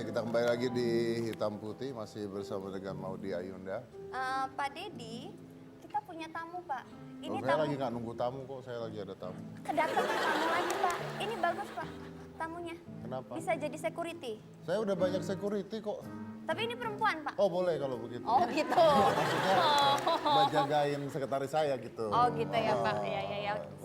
kita kembali lagi di Hitam Putih, masih bersama dengan Maudy Ayunda. Pak Dedi, kita punya tamu Pak. Ini Saya tamu. lagi nggak nunggu tamu kok, saya lagi ada tamu. Kedatangan tamu lagi Pak. Ini bagus Pak, tamunya. Kenapa? Bisa jadi security. Saya udah banyak security kok. Tapi ini perempuan Pak. Oh boleh kalau begitu. Oh gitu. Maksudnya buat jagain sekretaris saya gitu. Oh gitu ya Pak.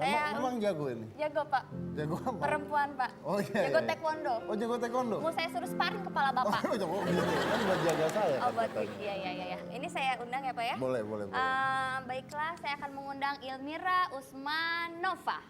Iya. Memang jago ini? Jago Pak. Jago apa? Perempuan Pak. Oh iya. Jago iya. taekwondo. Oh jago taekwondo? Mau saya suruh sparring kepala Bapak. Oh jago gitu, kan buat jaga saya. Oh kan buat katanya. iya. Ini saya undang ya Pak ya. Boleh. Baiklah, saya akan mengundang Ilmira Usmanova.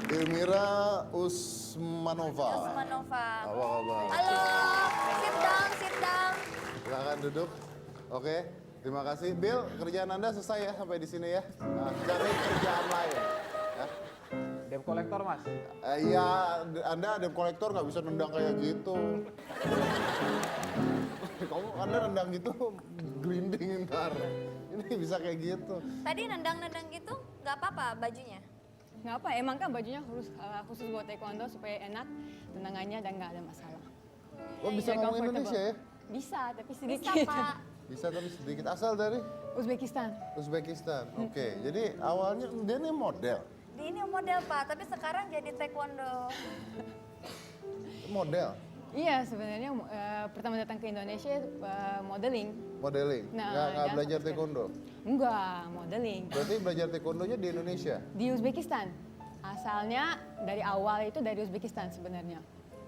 Ilmira Usmanova. Usmanova. Apa kabar? Halo, sit down. Silakan duduk. Oke, terima kasih. Bill, kerjaan Anda selesai ya sampai di sini ya. Nah, cari kerjaan lain. Ya. Debt kolektor mas. Iya, Anda debt kolektor nggak bisa nendang kayak gitu. Anda nendang gitu, grinding ntar. Ini bisa kayak gitu. Tadi nendang-nendang gitu nggak apa-apa bajunya? Nggak apa, emang kan bajunya khusus buat taekwondo supaya enak tendangannya dan nggak ada masalah. Oh bisa Iya, ngomong comfortable. Indonesia ya? Bisa, tapi Bisa sedikit. Pak. Bisa tapi sedikit. Asal dari Uzbekistan. Uzbekistan. Oke, jadi awalnya dia ini model. Dia ini model Pak, tapi sekarang jadi taekwondo. Model, Iya, sebenarnya pertama datang ke Indonesia modeling. modeling. Nah, Nggak dan belajar sampai taekwondo. Enggak, modeling. Berarti belajar taekwondonya di Indonesia. Di Uzbekistan. Asalnya dari awal itu dari Uzbekistan sebenarnya.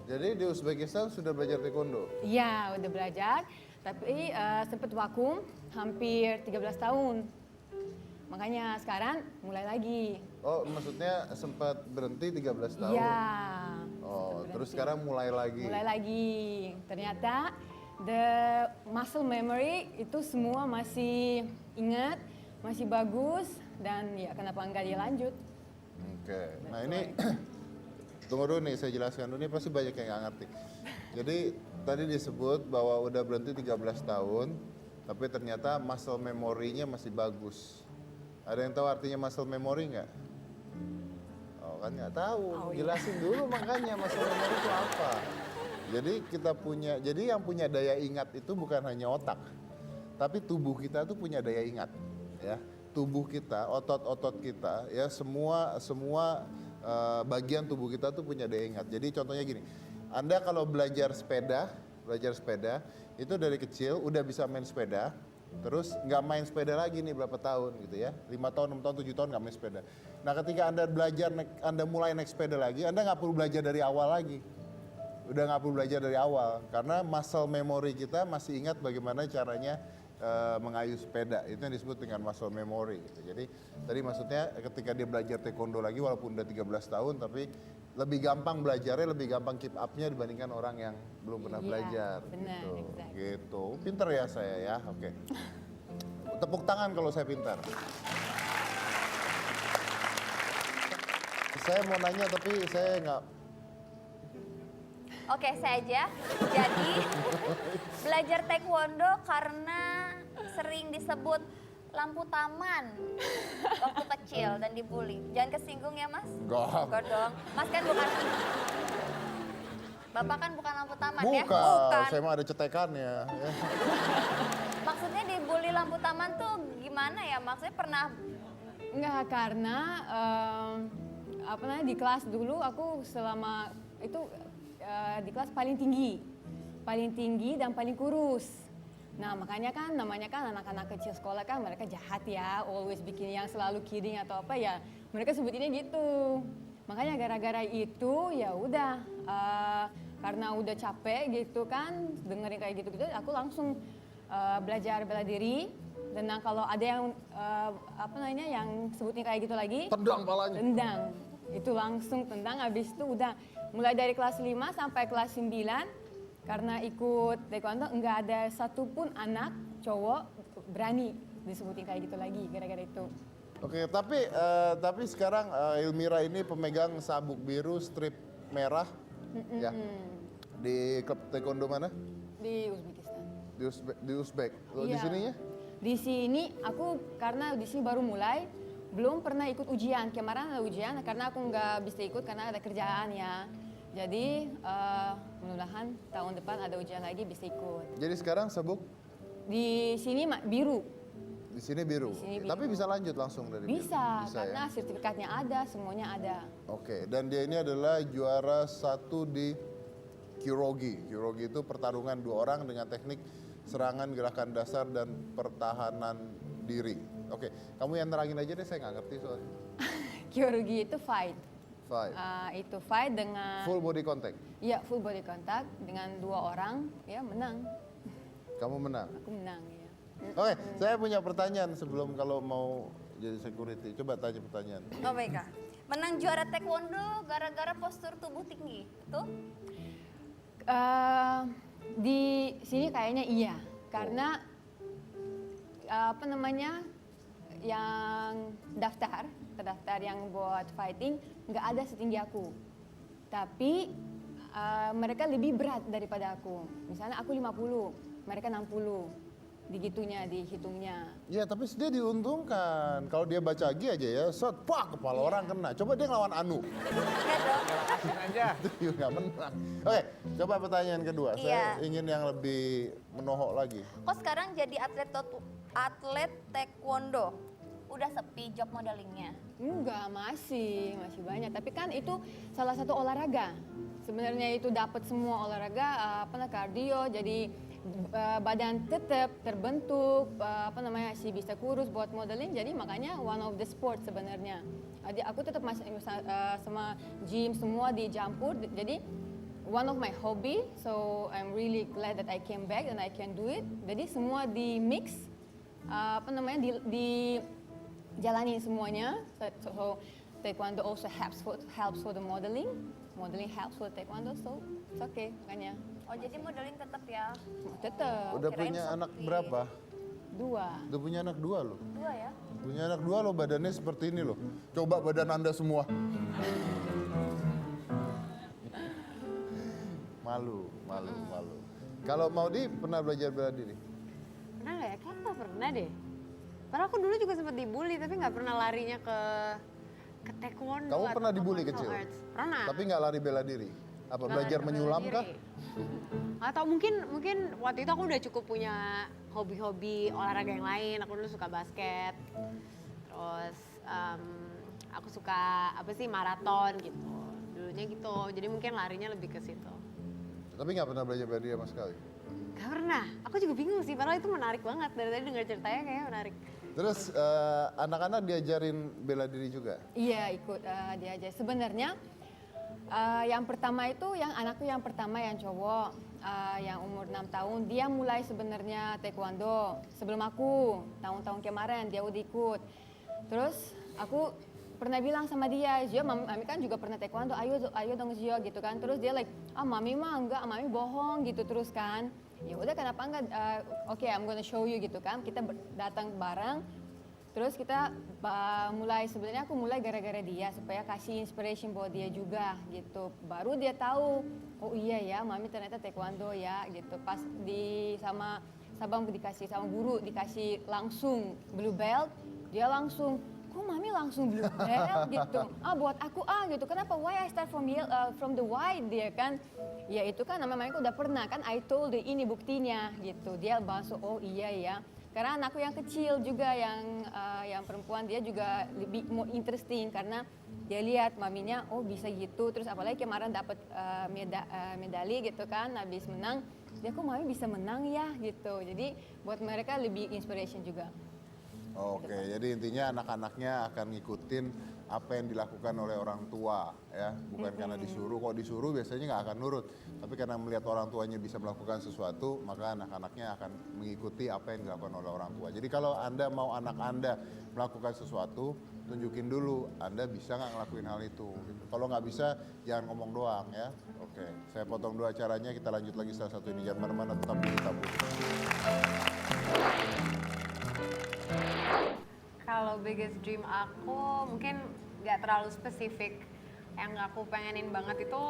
Jadi di Uzbekistan sudah belajar taekwondo. Iya, udah belajar, tapi sempat vakum hampir 13 tahun. Makanya sekarang mulai lagi. Oh, maksudnya sempat berhenti 13 tahun. Iya. Oh, sempat terus berhenti. sekarang mulai lagi. Mulai lagi. Ternyata the muscle memory itu semua masih ingat, masih bagus, dan ya kenapa enggak dilanjut. Oke. Nah ini tunggu dulu nih, saya jelaskan dulu. Ini pasti banyak yang nggak ngerti. Jadi tadi disebut bahwa udah berhenti 13 tahun, tapi ternyata muscle memory-nya masih bagus. Ada yang tahu artinya muscle memory nggak? Oh kan nggak tahu. Jelasin dulu makanya muscle memory itu apa. Jadi jadi yang punya daya ingat itu bukan hanya otak, tapi tubuh kita tuh punya daya ingat, ya. Tubuh kita, otot-otot kita, ya semua bagian tubuh kita tuh punya daya ingat. Jadi contohnya gini, Anda kalau belajar sepeda itu dari kecil udah bisa main sepeda, terus nggak main sepeda lagi nih berapa tahun gitu ya, 5 tahun, 6 tahun, 7 tahun nggak main sepeda. Nah ketika Anda mulai naik sepeda lagi, Anda nggak perlu belajar dari awal lagi. Udah nggak perlu belajar dari awal, karena muscle memory kita masih ingat bagaimana caranya mengayuh sepeda. Itu yang disebut dengan muscle memory gitu. Jadi tadi maksudnya ketika dia belajar taekwondo lagi walaupun udah 13 tahun, tapi lebih gampang belajarnya, lebih gampang keep up-nya dibandingkan orang yang belum pernah Iya, belajar. benar, gitu. exact. Gitu. Pinter ya saya ya, oke. Tepuk tangan kalau saya pintar. Saya mau nanya tapi saya nggak. Oke, saya aja. Jadi belajar taekwondo karena sering disebut lampu taman waktu kecil dan dibully. Jangan kesinggung ya Mas. Enggak. Dong. Mas kan bukan. Bapak kan bukan lampu taman ya? Bukan, saya mah ada cetekannya. Ya. Maksudnya dibully lampu taman tuh gimana ya? Maksudnya pernah Enggak, karena di kelas dulu aku selama itu di kelas paling tinggi dan paling kurus. Nah makanya kan namanya kan anak-anak kecil sekolah kan mereka jahat ya, always bikin yang selalu kidding atau apa ya, mereka sebutinnya gitu. Makanya gara-gara itu ya udah karena udah capek gitu kan dengerin kayak gitu-gitu, aku langsung belajar bela diri. Dan kalau ada yang yang sebutnya kayak gitu lagi, Tendang palanya. tendang. Itu langsung tendang, habis itu udah mulai dari kelas 5 sampai kelas 9 karena ikut taekwondo nggak ada satupun anak cowok berani disebutin kayak gitu lagi gara-gara itu. Oke, tapi sekarang Elmira ini pemegang sabuk biru strip merah, ya. Di klub taekwondo mana? Di Uzbekistan. Di Uzbek. Kalau di Iya. sininya? Di sini aku karena di sini baru mulai, belum pernah ikut ujian. Kemarin ada ujian karena aku nggak bisa ikut karena ada kerjaan ya. Jadi mudah-mudahan tahun depan ada ujian lagi bisa ikut. Jadi sekarang sabuk Di sini biru. di sini biru. Di sini Oke, biru. tapi bisa lanjut langsung dari biru? Bisa, Bisa karena ya? sertifikatnya ada, semuanya ada. Oke, dan dia ini adalah juara 1 di Kyorugi. Kyorugi itu pertarungan 2 orang dengan teknik serangan, gerakan dasar, dan pertahanan diri. Oke, kamu yang nerangin aja deh, saya nggak ngerti soalnya. Kyorugi itu fight. Fight. Itu fight dengan Full body contact. ya full body contact dengan 2 orang, ya menang. Kamu menang. Aku menang ya. Oke, saya punya pertanyaan sebelum kalau mau jadi security. Coba tanya pertanyaan. Oh baiklah. Menang juara taekwondo gara-gara postur tubuh tinggi, betul? Di sini kayaknya iya, karena apa namanya yang terdaftar yang buat fighting nggak ada setinggi aku, tapi mereka lebih berat daripada aku. Misalnya aku 50, mereka 60, digitunya dihitungnya. Ya, tapi dia diuntungkan. Kalau dia baca gi aja ya, shot, pak, kepala orang kena. Coba dia ngelawan Anu. Iya dong. Lepasin aja. Itu nggak menang. Oke, coba pertanyaan kedua. Iya. Saya ingin yang lebih menohok lagi. Kok sekarang jadi atlet taekwondo? Udah sepi job modelingnya. Enggak, masih banyak. Tapi kan itu salah satu olahraga. Sebenarnya itu dapat semua olahraga, kardio, jadi badan tetap terbentuk, sih bisa kurus buat modeling. Jadi makanya one of the sport sebenarnya. Jadi aku tetap masih sama gym semua dicampur. Jadi one of my hobby, so I'm really glad that I came back and I can do it. Jadi semua di mix, dijalani semuanya. So taekwondo also helps for the modeling helps for taekwondo, so it's okay makanya. Oh jadi modeling tetap ya? Tetap Udah kirain punya anak sepi. berapa? 2. Udah punya anak 2 loh. 2 ya? Punya anak 2 loh, badannya seperti ini loh. Coba badan Anda semua. Malu. Kalau Maudi pernah belajar bela diri? Pernah nggak ya? Kayaknya nggak pernah deh. Padahal aku dulu juga sempat dibully, tapi nggak pernah larinya ke taekwondo. Kamu atau pernah ke dibully martial kecil? arts. Pernah. Tapi nggak lari bela diri? Apa Nggak belajar lari bela menyulam diri. kah? Atau mungkin waktu itu aku udah cukup punya hobi-hobi olahraga yang lain. Aku dulu suka basket, terus aku suka maraton gitu. Dulunya gitu. Jadi mungkin larinya lebih ke situ. Tapi nggak pernah belajar bela diri sama sekali? Gak pernah. Aku juga bingung sih. Padahal itu menarik banget. Dari tadi dengar ceritanya kayaknya menarik. Terus anak-anak diajarin bela diri juga? Iya ikut diajar. Sebenarnya yang pertama itu anakku yang pertama yang cowok yang umur 6 tahun dia mulai sebenarnya taekwondo sebelum aku tahun-tahun kemarin dia udah ikut. Terus aku pernah bilang sama dia, Zio, mami kan juga pernah taekwondo, ayo dong Zio gitu kan. Terus dia mami mah enggak, mami bohong gitu terus kan. Ya udah kenapa enggak, oke, I'm gonna show you gitu kan. Kita datang bareng, terus kita sebenarnya aku mulai gara-gara dia supaya kasih inspiration buat dia juga gitu. Baru dia tahu, oh iya ya mami ternyata taekwondo ya gitu. Pas sama Sabang dikasih sama guru dikasih langsung blue belt, dia langsung kok mami langsung blue belt gitu. Buat aku gitu. Kenapa? Why I start from the white dia kan? Ya itu kan namanya aku udah pernah kan. I told you, ini buktinya gitu. Dia langsung oh iya ya. Karena anakku yang kecil juga yang perempuan dia juga lebih more interesting karena dia lihat maminya oh bisa gitu. Terus apalagi kemarin dapat medali gitu kan habis menang. Dia kok mami bisa menang ya gitu. Jadi buat mereka lebih inspiration juga. Oke, jadi intinya anak-anaknya akan ngikutin apa yang dilakukan oleh orang tua ya, bukan karena disuruh. Kalau disuruh biasanya nggak akan nurut, tapi karena melihat orang tuanya bisa melakukan sesuatu, maka anak-anaknya akan mengikuti apa yang dilakukan oleh orang tua. Jadi kalau Anda mau anak Anda melakukan sesuatu, tunjukin dulu Anda bisa nggak ngelakuin hal itu. Gitu. Kalau nggak bisa, jangan ngomong doang ya. Oke, saya potong dulu acaranya, kita lanjut lagi setelah satu ini. Jangan mana-mana, tetap di Tabu. Kalau biggest dream aku mungkin nggak terlalu spesifik. Yang aku pengenin banget itu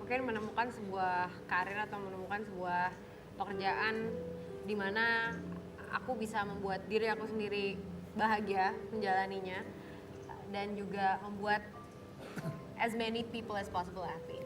mungkin menemukan sebuah karir atau menemukan sebuah pekerjaan di mana aku bisa membuat diri aku sendiri bahagia menjalaninya dan juga membuat as many people as possible happy.